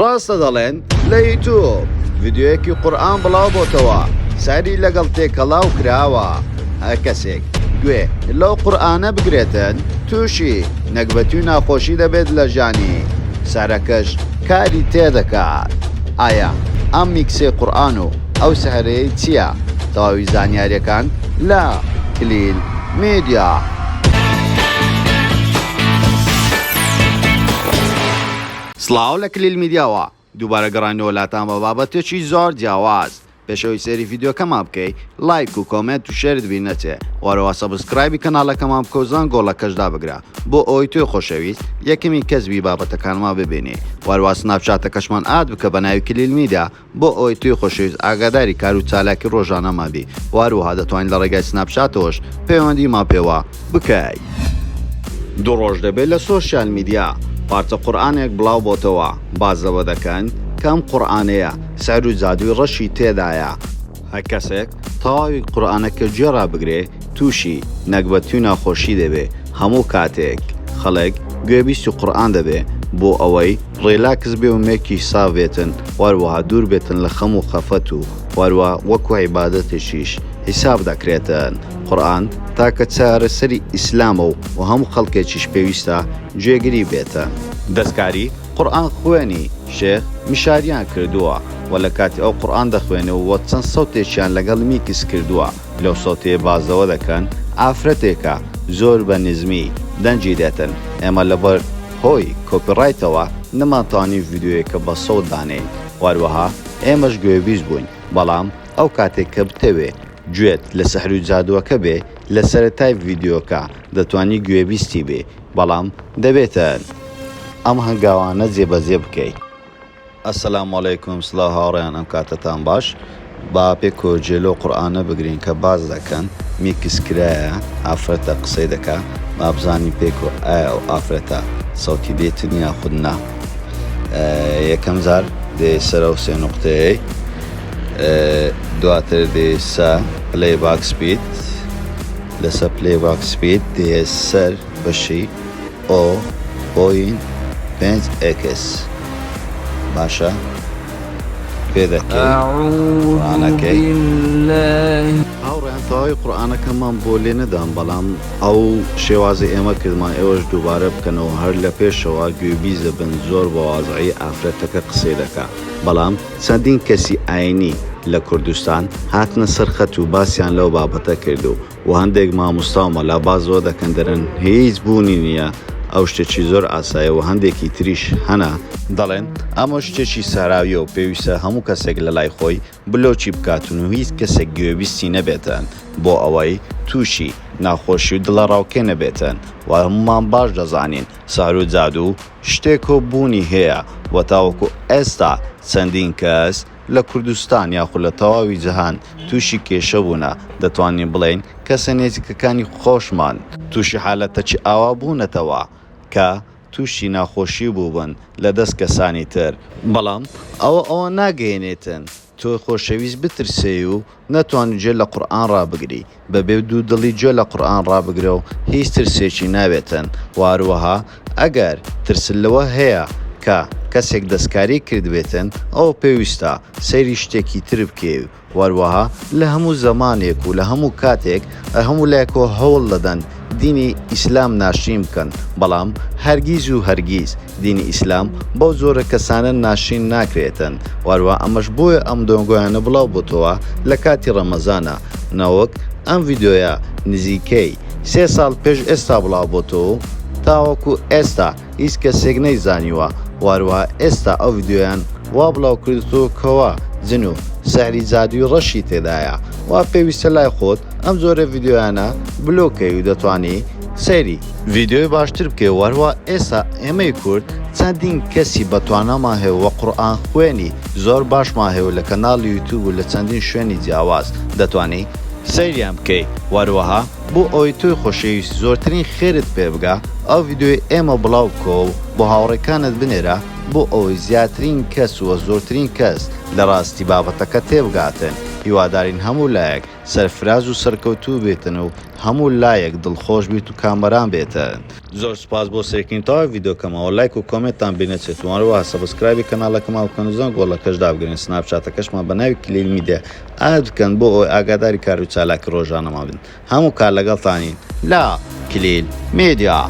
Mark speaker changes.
Speaker 1: ڕاستە دەڵێن لە یوتیوب ڤیدیۆیەکی قورئان بڵاو بۆتەوە سەیری لەگەڵ تێکەڵاو کراوە. هەر کەسێک گوێ لەو قورئانە بگرێتن تووشی نەکبەتی و ناخۆشی دەبێت لە ژانی سەرەکەش کاری تێدەکات. ئایا ئەم میکسێ قورئان و ئەو سەحرەیە چییە؟ تەواوی زانیاریەکان لە کلیل میدیا. سڵاو لە کلیل میدیاوە دووبارە گەڕانەوە وڵاتان بە بابەتێکی زۆر جیاواز. پێشەوەی سێری ڤیدیۆکەمان بکەی لایک و کۆمنت و شێرت بینەتێ وەرەوە سەبسکرایبی کەناڵەکەمان بکە و زان گۆڵەکەشدا بگرە بۆ ئەوەی توێ خۆشەویست یەکەمی کەسبی بابەتەکانمان ببینێ. وەرەوە سناپچاتەکەشمان ئاد بکە بە ناوی کلیل میدیا بۆ ئەوەی توێ خۆشەویست ئاگاداری کار و چالاکی ڕۆژانەمان بی. وەروەها دەتوانین لە ڕێگای سناپچاتەوەش پەیوەندیمان پێوە بکەی. دوو ڕۆژ دەبێت لە سۆشیال میدیا پارچە قورئانێک بڵاو بۆتەوە بازەوە دەکەن کەم قورئانەیە سەیر و جادووی ڕەشی تێدایە. هەر کەسێک تەواوی قورئانەکە گوێڕا بگرێ تووشی نەکبەتی و ناخۆشی دەبێ. هەموو کاتێک خەڵک گوێبیستی قورئان دەبێ بۆ ئەوەی ڕێلاکس بێ و مێکی ساو بێتن وەروەها دوور بێتن لە خەم و خەفەت و وەروە وەکو عیبادەتێکیش حیساب دەکرێتن. قورئان تاکە چارەسەری ئیسلامە و هەموو خەڵکێکیش پێویستە گوێگری بێتە. دەستکاری قورئان خوێنی شێخ میشاریان کردووە و لە کاتی ئەو قورئان دەخوێنەوە وە چەند سەوتێکیان لەگەڵ میکس کردووە. لەو سەوتەیە بازەوە دەکەن ئافرەتێکە زۆر بە نزمی دەنجی دێتن. ئێمە لەبەر هۆی کۆپیڕایتەوە نەماتوانین ڤیدیۆیەکە بە سەوت دانین. وەروەها ئێمەش گوێبیست بووین بەڵام ئەو کاتێک کە بتەوێ گوێت لە سەحر و جادووەکە بێ لە سەرەتای ڤیدیۆکە دەتوانی گوێبیستی بێ بەڵام دەبێتە ئەم هەنگاوانە جێبەجێ بکەیت. ئەسەلام عەلەیکوم سڵاو هاوڕێیان ئەم کاتتان باش. با پێک کۆجێلۆ قورئانە بگرین کە باز دەکەن میکس کرایە ئافرەتە قسەی دەکا با بزانین پێک و ئایا ئەو ئافرەتە سەوتی دێتن یاخود نا. یەکەم جار دێ سەرە و سێ نوقتەیە دواتر دێ سە پلەی باک سپید لەسەر پلەی باک سپید دێ سەر بەشی O.5x باشە پێ دەکەی قورئانەکەی. هاوڕێیان تەواوی قورئانەکەمان بۆ لێ نەدام بەڵام ئەو شێوازی ئێمە کردمان ئێوەش دووبارە بکەنەوە هەر لە پێشەوە گوێبیزە بن زۆر بە وازعی ئافرەتەکە قسەی دەکا بەڵام چەندین کەسی ئاینی لە کوردستان هاتنە سەرخەت و باسییان لەو بابەتە کردو و هەندێک مامۆستا و مەلا بازەوە دەکەن دەرن هیچ بوونی نییە ئەو شتێکی زۆر ئاسایە و هەندێکی تریش هەنا دەڵێن ئەمە شتێکی ساراویە و پێویستە هەموو کەسێک لە لای خۆی بلۆچی بکاتون و هیچ کەسێک گوێبیستی نەبێتن بۆ ئەوەی تووشی ناخۆشی و دڵە ڕاوکێ نەبێتن و هەمومان باش دەزانین سار و جادوو شتێک و بوونی هەیە و تاوەکو ئێستا چەندین کەس لە کوردستان یاخود لە تەواوی جەهان تووشی کێشە بوونە دەتوانین بڵێین کەسە نێزیکەکانی خۆشمان تووشی حالەتەکی ئاوا بوونەتەوە کە تووشی ناخۆشی بووبن لە دەست کەسانی تر بەڵام ئەوە ناگەیەنێتن تۆ خۆشەویست بترسێ و نەتوانانی گوێ لە قورئان ڕابگری بەبێ دوو دڵی گوێ لە قورئان ڕابگرە و هیچ ترسێکی نابێتن. واروەها ئەگەر ترسل لەوە هەیە کە کەسێک دەستکاری کردبێتن ئەو پێویستە سەیری شتێکی تر بکێ وەروەها لە هەموو زەمانێک و لە هەموو کاتێک هەموو لایەکەوە هەوڵ دەدەن دینی ئیسلام ناشرین بکەن بەڵام هەرگیز و هەرگیز دینی ئیسلام بەو زۆرە کەسانە ناشرین ناکرێتن. وەروە ئەمەش بۆیە ئەم دۆنگۆیانە بڵاو بۆتەوە لە کاتی ڕەمەزانە نەوەک ئەم ڤیدیۆیە نزیکەی 3 ساڵ پێش ئێستا بڵاو بۆتەوە تاوەکو ئێستا هیچ کەسێک نەیزانیوە. واروها ئێستا ئەو ڤیدیۆیان وا بڵاو کردووە کەوا جن و سەحری جادووی ڕەشی تێدایە وا پێویستە لای خۆت ئەم زۆرە ڤیدیۆیانە بلۆکەی و دەتوانی سەیری ڤیدیۆی باشتر بکەی. وەروە ئێستا ئێمەی کورد چەندین کەسی بەتوانەمان هەیە وە قورئان خوێنی زۆر باشمان هەیە لە کەناڵی یوتیوب و لە چەندین شوێنی جیاواز دەتوانی سەیریان بکەی. وەروەها بۆ ئەوەی تۆی خۆشەویست زۆرترین خێرت پێ بگا ئەو ڤیدیۆی ئێمە بڵاو بکەوە بۆ هاوڕێکانت بنێرە بۆ ئەوەی زیاترین کەس وە زۆرترین کەس لە ڕاستی بابەتەکە تێبگاتن. هیوادارین هەموو لایەک سەرفراز و سەرکەوتوو بێتن و هەموو لایەک دڵخۆش بیت و کامەران بێتن. زۆر سپاس بۆ سێکینتەوە ڤیدۆکەمەوە لایک و کۆمنتتان بینەچێت وانەوە سەبسکرایبی کەناڵەکەمان بکەن و زەنگ گۆڵەکەش دابگرن سناپچاتەکەشمان بە ناوی کلیل میدیا ئاد بکەن بۆ ئەوەی ئاگاداری کار و چالاکی ڕۆژانەما بن. هەموو کار لەگەڵتانین لا کلیل میدیا.